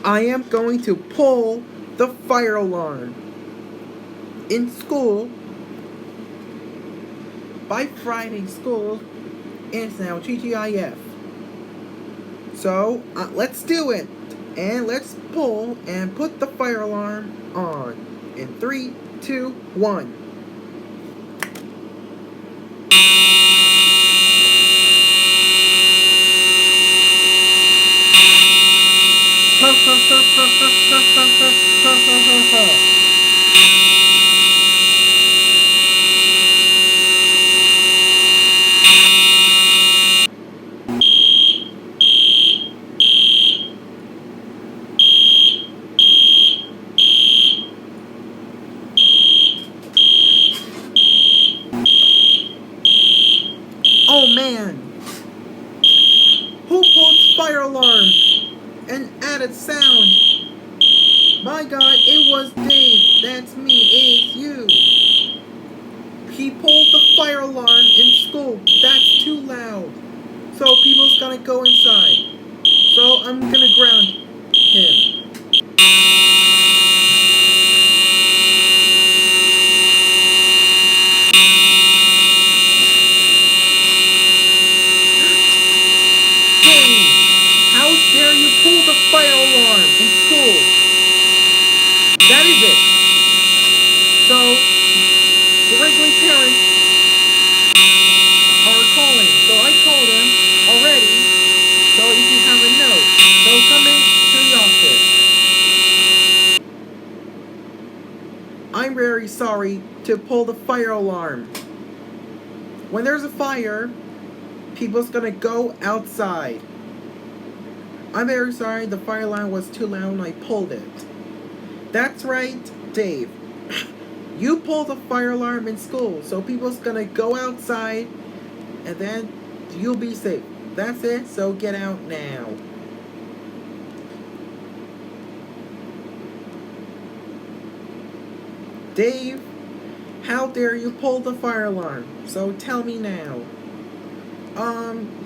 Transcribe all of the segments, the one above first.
I am going to pull the fire alarm in school. By Friday, school is now TGIF. So, let's do it. And let's pull and put the fire alarm on. In 3, 2, 1. Ha ha ha ha ha ha ha ha ha ha ha. Oh man! Who pulled fire alarm and added sound? My God, it was Dave. That's me. It's you. He pulled the fire alarm in school. That's too loud. So people's gonna go inside. So I'm gonna ground him. Dave, how dare you pull the fire alarm in school? That is it. So the regular parents are calling. So I called him already. So if you have a note, so come in to the office. I'm very sorry to pull the fire alarm. When there's a fire, people's gonna go outside. I'm very sorry the fire alarm was too loud and I pulled it. That's right, Dave. You pulled the fire alarm in school, so people's gonna go outside and then you'll be safe. That's it, so get out now. Dave, how dare you pull the fire alarm? So tell me now.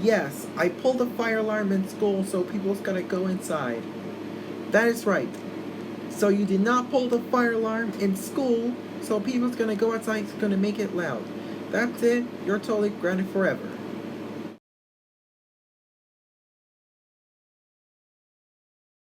Yes, I pulled the fire alarm in school so people's gonna go inside. That is right. So you did not pull the fire alarm in school, so people's gonna go outside, it's gonna make it loud. That's it, you're totally grounded forever.